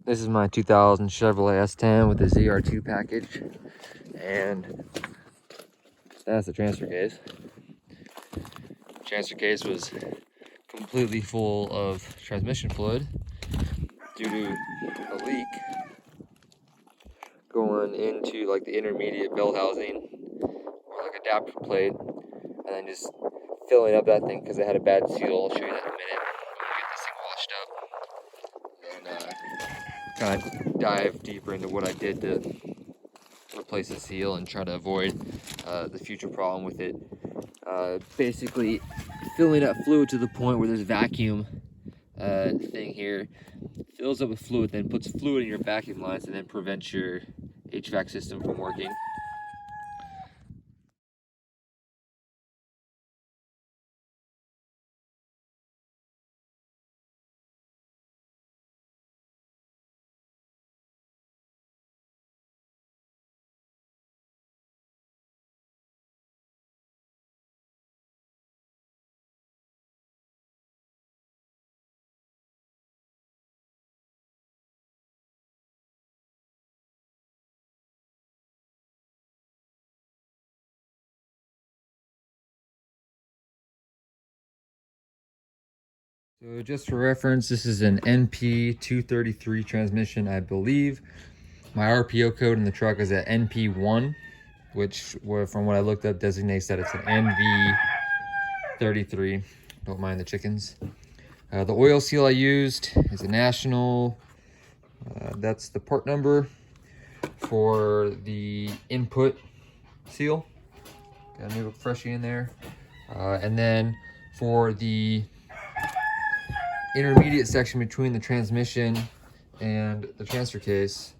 This is my 2000 Chevrolet S10 with the ZR2 package, and that's the transfer case. The transfer case was completely full of transmission fluid due to a leak going into like the intermediate belt housing or like adapter plate, and then just filling up that thing because it had a bad seal. I'll show you that in a minute when we get this thing washed up, and kind of dive deeper into what I did to replace the seal and try to avoid the future problem with it. Basically filling up fluid to the point where there's vacuum thing here, fills up with fluid, then puts fluid in your vacuum lines and then prevents your HVAC system from working. So just for reference, this is an NP233 transmission, I believe. My RPO code in the truck is at NP1, which from what I looked up designates that it's an NV33. Don't mind the chickens. The oil seal I used is a National. That's the part number for the input seal. Got a new freshie in there. And then for the intermediate section between the transmission and the transfer case,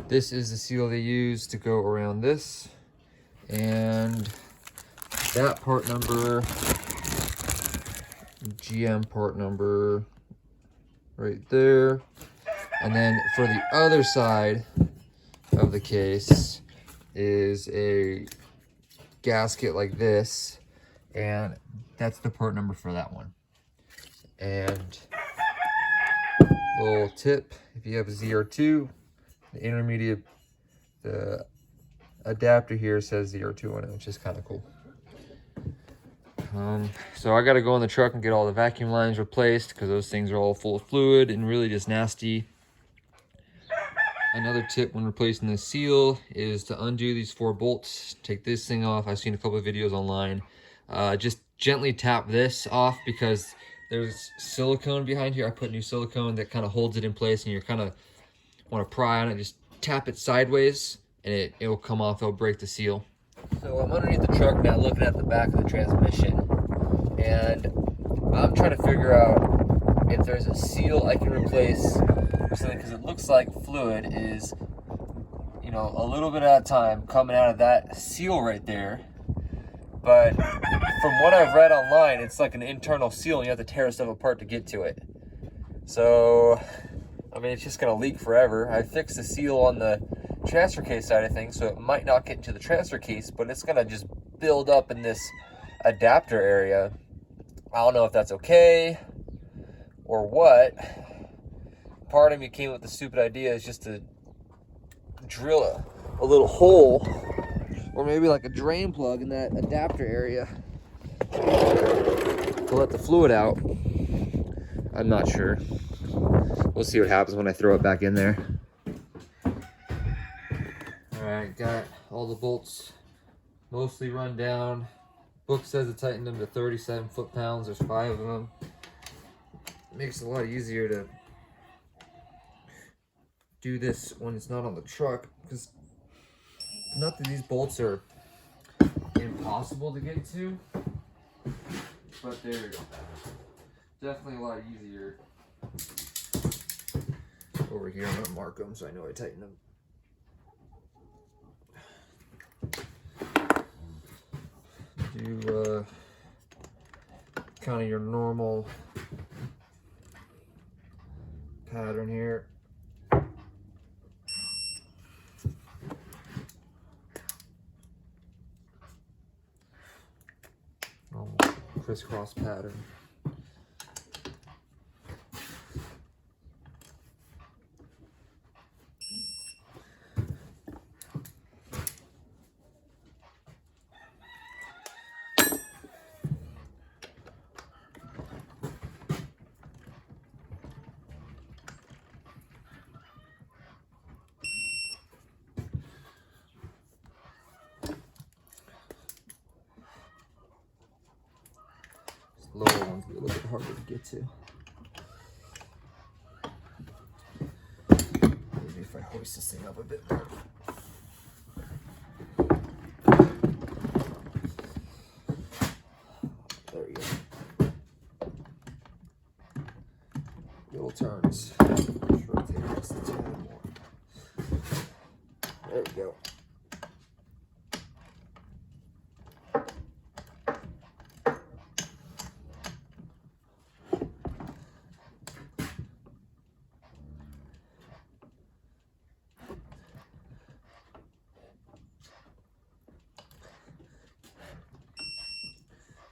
this is the seal they use to go around this, and that part number, GM part number right there. And then for the other side of the case is a gasket like this, and that's the part number for that one. And little tip, if you have a ZR2, the intermediate, the adapter here says ZR2 on it, which is kind of cool. So I got to go in the truck and get all the vacuum lines replaced because those things are all full of fluid and really just nasty. Another tip when replacing the seal is to undo these 4 bolts. Take this thing off. I've seen a couple of videos online. Just gently tap this off because there's silicone behind here. I put new silicone that kind of holds it in place, and you kind of want to pry on it. Just tap it sideways and it will come off. It'll break the seal. So I'm underneath the truck now looking at the back of the transmission, and I'm trying to figure out if there's a seal I can replace or something, because it looks like fluid is, you know, a little bit at a time coming out of that seal right there. But from what I've read online, it's like an internal seal and you have to tear stuff apart to get to it. So, I mean, it's just gonna leak forever. I fixed the seal on the transfer case side of things, so it might not get into the transfer case, but it's gonna just build up in this adapter area. I don't know if that's okay or what. Part of me came up with the stupid idea is just to drill a little hole, or maybe like a drain plug in that adapter area to let the fluid out. I'm not sure. We'll see what happens when I throw it back in there. Alright, got all the bolts mostly run down. Book says it tightened them to 37 foot-pounds. There's 5 of them. It makes it a lot easier to do this when it's not on the truck, because not that these bolts are impossible to get to, but they're definitely a lot easier. Over here, I'm gonna mark them so I know I tighten them. Do kind of your normal pattern here. Normal crisscross pattern. lower ones be a little bit harder to get to. Maybe if I hoist this thing up a bit more. There we go. Little turns. Just rotate this a tad more. There we go.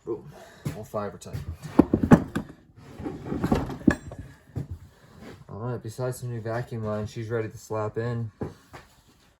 Boom. All 5 are tight. Alright, besides some new vacuum lines, she's ready to slap in.